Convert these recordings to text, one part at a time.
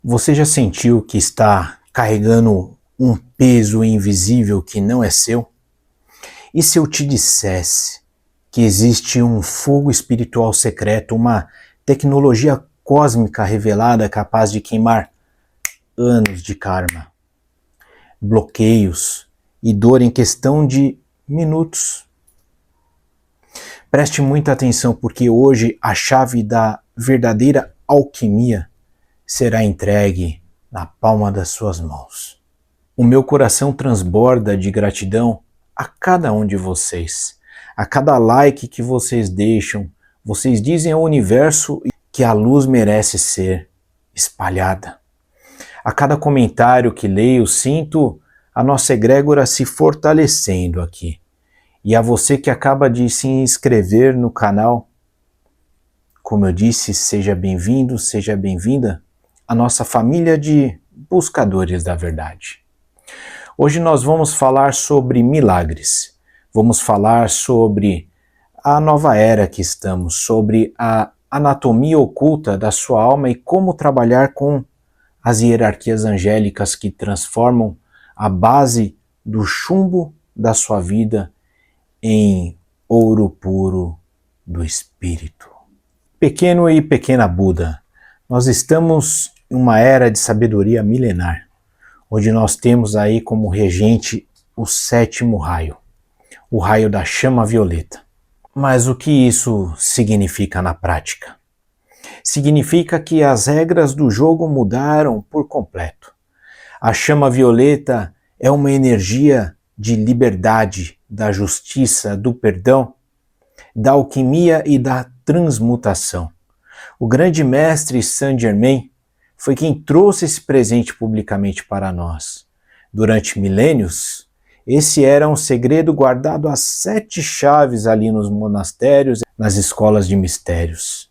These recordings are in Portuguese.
Você já sentiu que está carregando um peso invisível que não é seu? E se eu te dissesse que existe um fogo espiritual secreto, uma tecnologia cósmica revelada capaz de queimar anos de karma, bloqueios e dor em questão de minutos? Preste muita atenção, porque hoje a chave da verdadeira alquimia será entregue na palma das suas mãos. O meu coração transborda de gratidão a cada um de vocês. A cada like que vocês deixam, vocês dizem ao universo que a luz merece ser espalhada. A cada comentário que leio, sinto a nossa egrégora se fortalecendo aqui. E a você que acaba de se inscrever no canal, como eu disse, seja bem-vindo, seja bem-vinda à nossa família de buscadores da verdade. Hoje nós vamos falar sobre milagres, vamos falar sobre a nova era que estamos, sobre a anatomia oculta da sua alma e como trabalhar com as hierarquias angélicas que transformam a base do chumbo da sua vida em ouro puro do espírito. Pequeno e pequena Buda, nós estamos em uma era de sabedoria milenar, onde nós temos aí como regente o sétimo raio, o raio da chama violeta. Mas o que isso significa na prática? Significa que as regras do jogo mudaram por completo. A chama violeta é uma energia de liberdade, da justiça, do perdão, da alquimia e da transmutação. O grande mestre Saint Germain foi quem trouxe esse presente publicamente para nós. Durante milênios, esse era um segredo guardado às 7 chaves ali nos monastérios, nas escolas de mistérios.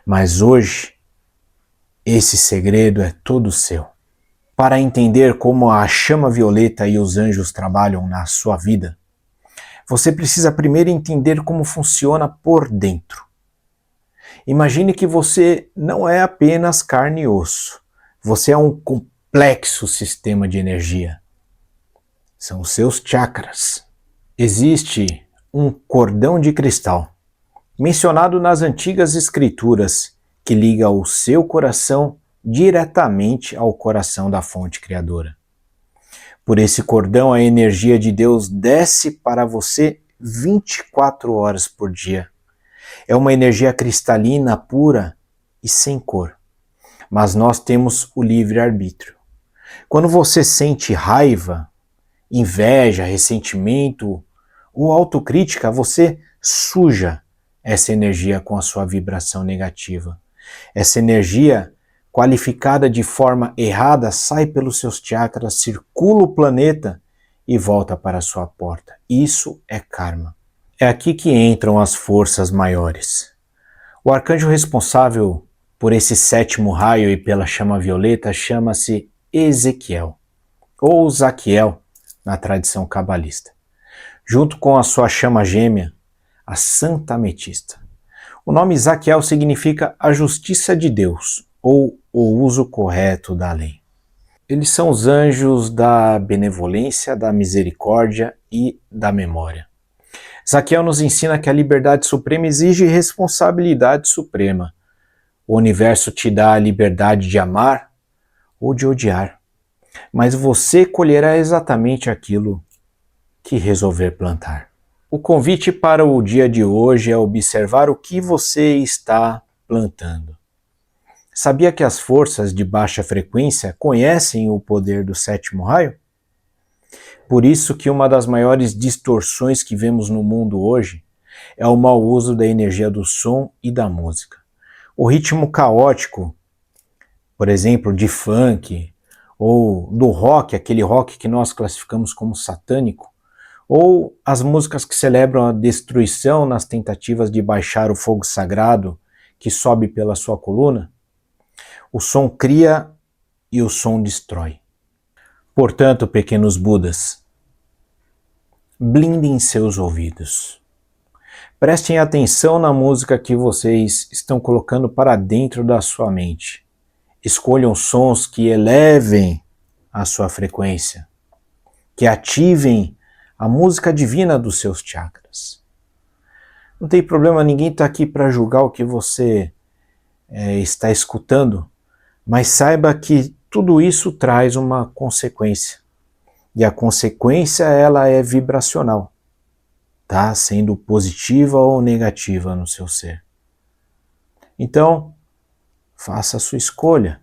Mas hoje, esse segredo é todo seu. Para entender como a chama violeta e os anjos trabalham na sua vida, você precisa primeiro entender como funciona por dentro. Imagine que você não é apenas carne e osso. Você é um complexo sistema de energia. São os seus chakras. Existe um cordão de cristal, mencionado nas antigas escrituras, que liga o seu coração diretamente ao coração da fonte criadora. Por esse cordão, a energia de Deus desce para você 24 horas por dia. É uma energia cristalina, pura e sem cor. Mas nós temos o livre-arbítrio. Quando você sente raiva, inveja, ressentimento ou autocrítica, você suja essa energia com a sua vibração negativa. Essa energia, qualificada de forma errada, sai pelos seus chakras, circula o planeta e volta para a sua porta. Isso é karma. É aqui que entram as forças maiores. O arcanjo responsável por esse sétimo raio e pela chama violeta chama-se Ezequiel, ou Zaquiel, na tradição cabalista, junto com a sua chama gêmea, a Santa Ametista. O nome Zaquiel significa a justiça de Deus, ou o uso correto da lei. Eles são os anjos da benevolência, da misericórdia e da memória. Zaquiel nos ensina que a liberdade suprema exige responsabilidade suprema. O universo te dá a liberdade de amar ou de odiar, mas você colherá exatamente aquilo que resolver plantar. O convite para o dia de hoje é observar o que você está plantando. Sabia que as forças de baixa frequência conhecem o poder do sétimo raio? Por isso que uma das maiores distorções que vemos no mundo hoje é o mau uso da energia do som e da música. O ritmo caótico, por exemplo, de funk, ou do rock, aquele rock que nós classificamos como satânico, ou as músicas que celebram a destruição nas tentativas de baixar o fogo sagrado que sobe pela sua coluna. O som cria e o som destrói. Portanto, pequenos Budas, blindem seus ouvidos. Prestem atenção na música que vocês estão colocando para dentro da sua mente. Escolham sons que elevem a sua frequência, que ativem a música divina dos seus chakras. Não tem problema, ninguém está aqui para julgar o que você está escutando, mas saiba que tudo isso traz uma consequência. E a consequência, ela é vibracional, tá? Sendo positiva ou negativa no seu ser. Então, faça a sua escolha.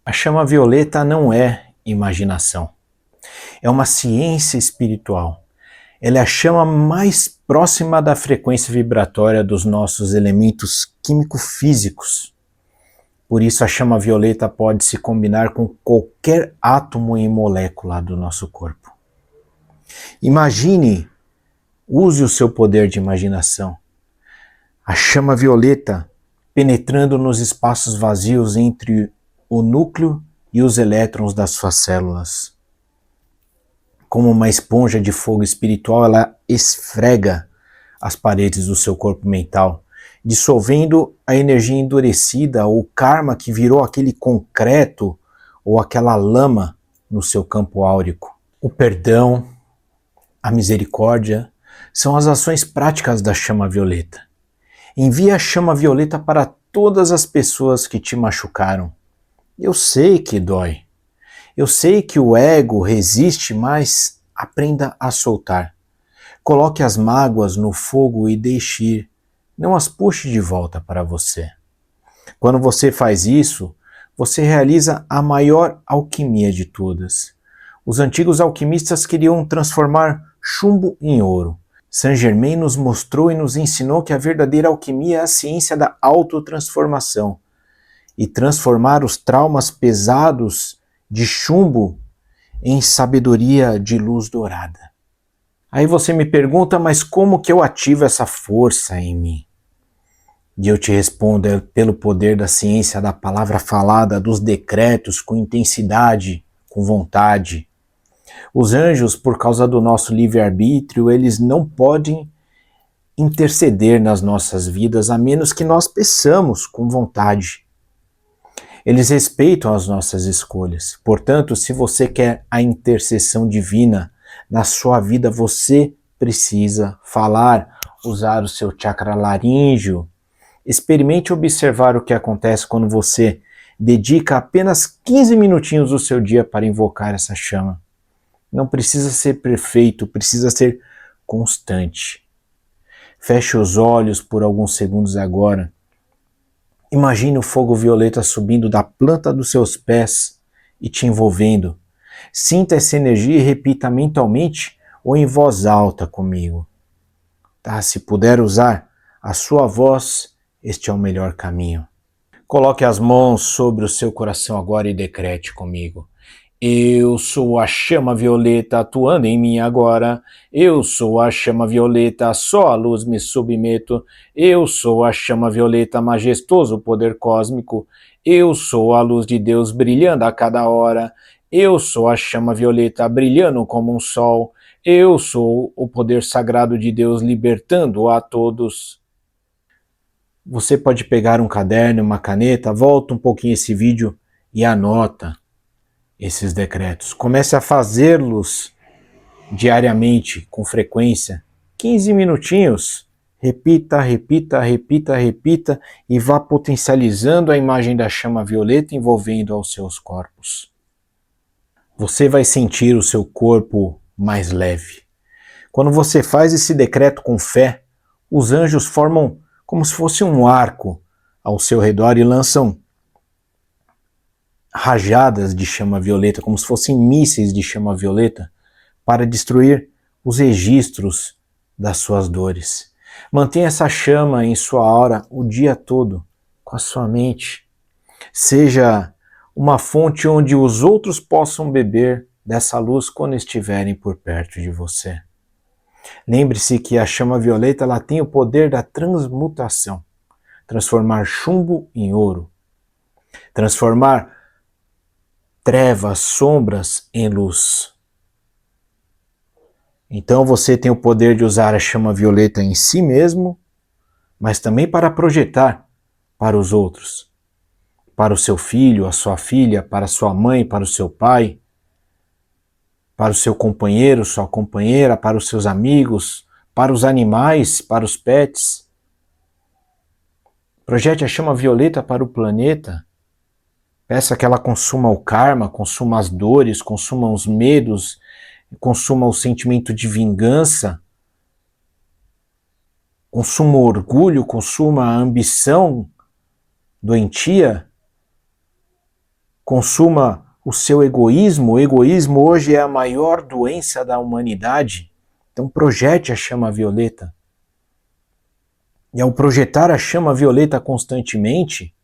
A chama violeta não é imaginação. É uma ciência espiritual. Ela é a chama mais próxima da frequência vibratória dos nossos elementos químico-físicos. Por isso a chama violeta pode se combinar com qualquer átomo e molécula do nosso corpo. Imagine, use o seu poder de imaginação. A chama violeta penetrando nos espaços vazios entre o núcleo e os elétrons das suas células. Como uma esponja de fogo espiritual, ela esfrega as paredes do seu corpo mental, dissolvendo a energia endurecida ou karma que virou aquele concreto ou aquela lama no seu campo áurico. O perdão, a misericórdia, são as ações práticas da chama violeta. Envie a chama violeta para todas as pessoas que te machucaram. Eu sei que dói. Eu sei que o ego resiste, mas aprenda a soltar. Coloque as mágoas no fogo e deixe ir. Não as puxe de volta para você. Quando você faz isso, você realiza a maior alquimia de todas. Os antigos alquimistas queriam transformar chumbo em ouro. Saint-Germain nos mostrou e nos ensinou que a verdadeira alquimia é a ciência da autotransformação e transformar os traumas pesados de chumbo em sabedoria de luz dourada. Aí você me pergunta, mas como que eu ativo essa força em mim? E eu te respondo, é pelo poder da ciência da palavra falada, dos decretos, com intensidade, com vontade. Os anjos, por causa do nosso livre-arbítrio, eles não podem interceder nas nossas vidas, a menos que nós peçamos com vontade. Eles respeitam as nossas escolhas. Portanto, se você quer a intercessão divina na sua vida, você precisa falar, usar o seu chakra laríngeo. Experimente observar o que acontece quando você dedica apenas 15 minutinhos do seu dia para invocar essa chama. Não precisa ser perfeito, precisa ser constante. Feche os olhos por alguns segundos agora. Imagine o fogo violeta subindo da planta dos seus pés e te envolvendo. Sinta essa energia e repita mentalmente ou em voz alta comigo. Tá? Se puder usar a sua voz, este é o melhor caminho. Coloque as mãos sobre o seu coração agora e decrete comigo. Eu sou a chama violeta atuando em mim agora. Eu sou a chama violeta, só a luz me submeto. Eu sou a chama violeta, majestoso poder cósmico. Eu sou a luz de Deus brilhando a cada hora. Eu sou a chama violeta brilhando como um sol. Eu sou o poder sagrado de Deus libertando a todos. Você pode pegar um caderno, uma caneta, volta um pouquinho esse vídeo e anota esses decretos. Comece a fazê-los diariamente, com frequência. 15 minutinhos. Repita, repita, repita, repita e vá potencializando a imagem da chama violeta envolvendo aos seus corpos. Você vai sentir o seu corpo mais leve. Quando você faz esse decreto com fé, os anjos formam como se fosse um arco ao seu redor e lançam rajadas de chama violeta, como se fossem mísseis de chama violeta, para destruir os registros das suas dores. Mantenha essa chama em sua aura o dia todo, com a sua mente. Seja uma fonte onde os outros possam beber dessa luz quando estiverem por perto de você. Lembre-se que a chama violeta ela tem o poder da transmutação, transformar chumbo em ouro, transformar trevas, sombras em luz. Então você tem o poder de usar a chama violeta em si mesmo, mas também para projetar para os outros, para o seu filho, a sua filha, para a sua mãe, para o seu pai, para o seu companheiro, sua companheira, para os seus amigos, para os animais, para os pets. Projete a chama violeta para o planeta. Peça que ela consuma o karma, consuma as dores, consuma os medos, consuma o sentimento de vingança, consuma o orgulho, consuma a ambição doentia, consuma o seu egoísmo. O egoísmo hoje é a maior doença da humanidade. Então projete a chama violeta. E ao projetar a chama violeta constantemente,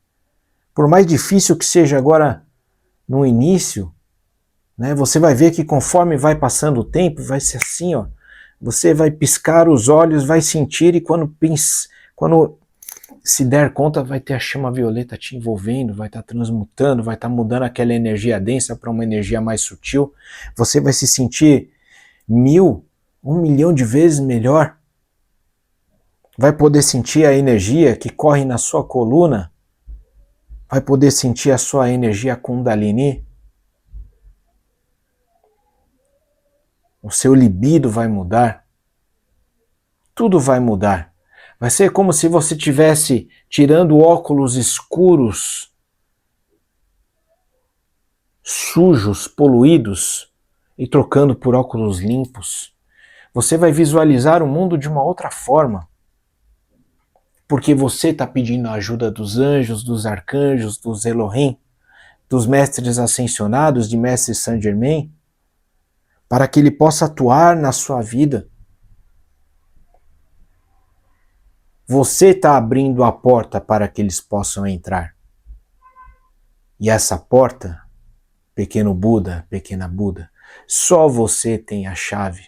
por mais difícil que seja agora no início, né, você vai ver que conforme vai passando o tempo, vai ser assim, ó, você vai piscar os olhos, vai sentir, e quando se der conta, vai ter a chama violeta te envolvendo, vai estar transmutando, vai estar mudando aquela energia densa para uma energia mais sutil. Você vai se sentir 1.000, 1 milhão de vezes melhor. Vai poder sentir a energia que corre na sua coluna, vai poder sentir a sua energia Kundalini. O seu libido vai mudar. Tudo vai mudar. Vai ser como se você estivesse tirando óculos escuros, sujos, poluídos, e trocando por óculos limpos. Você vai visualizar o mundo de uma outra forma. Porque você está pedindo a ajuda dos anjos, dos arcanjos, dos Elohim, dos mestres ascensionados, de Mestre Saint Germain, para que ele possa atuar na sua vida. Você está abrindo a porta para que eles possam entrar. E essa porta, pequeno Buda, pequena Buda, só você tem a chave.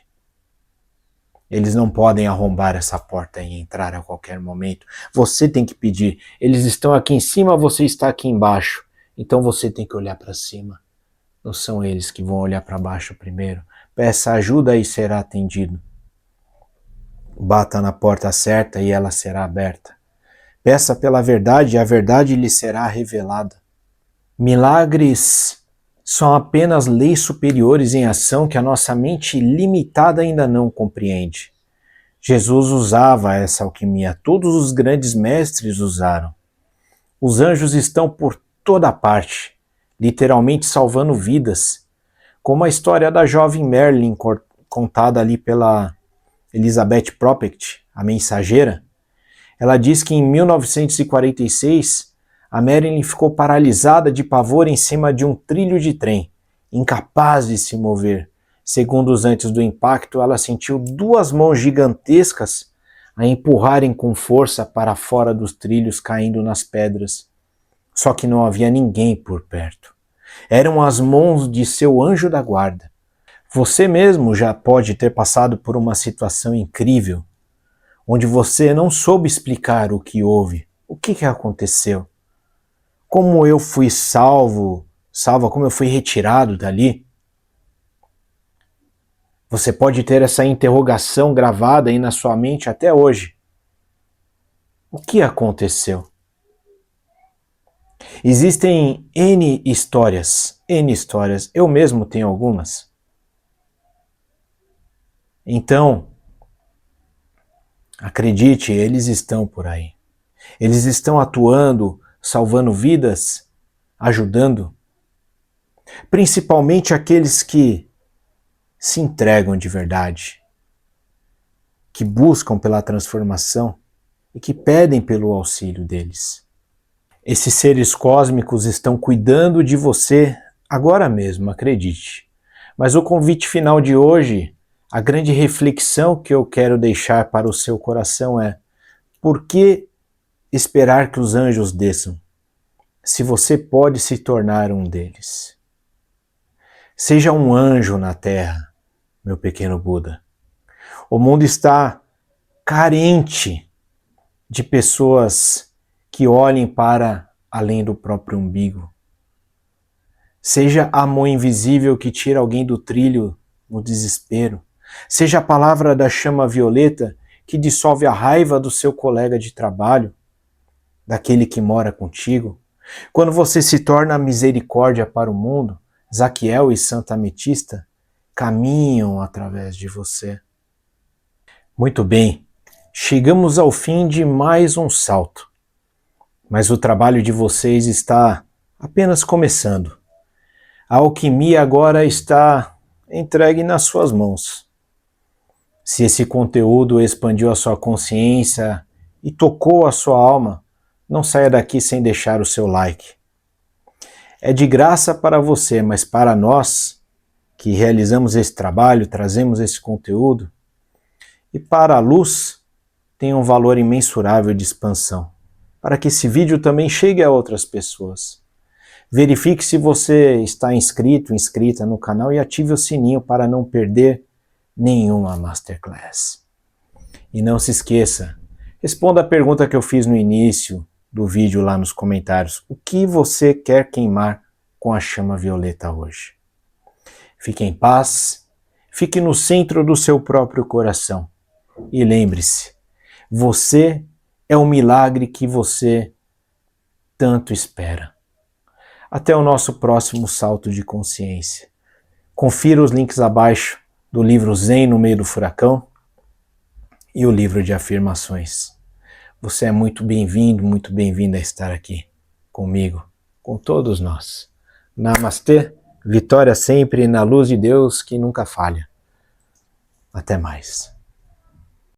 Eles não podem arrombar essa porta e entrar a qualquer momento. Você tem que pedir. Eles estão aqui em cima, você está aqui embaixo. Então você tem que olhar para cima. Não são eles que vão olhar para baixo primeiro. Peça ajuda e será atendido. Bata na porta certa e ela será aberta. Peça pela verdade e a verdade lhe será revelada. Milagres são apenas leis superiores em ação que a nossa mente limitada ainda não compreende. Jesus usava essa alquimia, todos os grandes mestres usaram. Os anjos estão por toda parte, literalmente salvando vidas, como a história da jovem Merlin, contada ali pela Elizabeth Propert, a mensageira. Ela diz que em 1946, a Merlin ficou paralisada de pavor em cima de um trilho de trem, incapaz de se mover. Segundos antes do impacto, ela sentiu 2 mãos gigantescas a empurrarem com força para fora dos trilhos, caindo nas pedras. Só que não havia ninguém por perto. Eram as mãos de seu anjo da guarda. Você mesmo já pode ter passado por uma situação incrível, onde você não soube explicar o que houve, o que aconteceu. Como eu fui salva, como eu fui retirado dali. Você pode ter essa interrogação gravada aí na sua mente até hoje. O que aconteceu? Existem N histórias, eu mesmo tenho algumas. Então, acredite, eles estão por aí. Eles estão atuando, salvando vidas, ajudando, principalmente aqueles que se entregam de verdade, que buscam pela transformação e que pedem pelo auxílio deles. Esses seres cósmicos estão cuidando de você agora mesmo, acredite. Mas o convite final de hoje, a grande reflexão que eu quero deixar para o seu coração é: por que esperar que os anjos desçam, se você pode se tornar um deles? Seja um anjo na Terra, meu pequeno Buda. O mundo está carente de pessoas que olhem para além do próprio umbigo. Seja a mão invisível que tira alguém do trilho no desespero. Seja a palavra da chama violeta que dissolve a raiva do seu colega de trabalho, daquele que mora contigo. Quando você se torna a misericórdia para o mundo, Zaquiel e Santa Ametista caminham através de você. Muito bem, chegamos ao fim de mais um salto. Mas o trabalho de vocês está apenas começando. A alquimia agora está entregue nas suas mãos. Se esse conteúdo expandiu a sua consciência e tocou a sua alma, não saia daqui sem deixar o seu like. É de graça para você, mas para nós que realizamos esse trabalho, trazemos esse conteúdo, e para a luz tem um valor imensurável de expansão, para que esse vídeo também chegue a outras pessoas. Verifique se você está inscrito, inscrita no canal e ative o sininho para não perder nenhuma Masterclass. E não se esqueça, responda a pergunta que eu fiz no início do vídeo lá nos comentários. O que você quer queimar com a chama violeta hoje? Fique em paz, fique no centro do seu próprio coração. E lembre-se, você é o milagre que você tanto espera. Até o nosso próximo salto de consciência. Confira os links abaixo do livro Zen no Meio do Furacão e o livro de afirmações. Você é muito bem-vindo, muito bem-vinda a estar aqui comigo, com todos nós. Namastê, vitória sempre na luz de Deus que nunca falha. Até mais.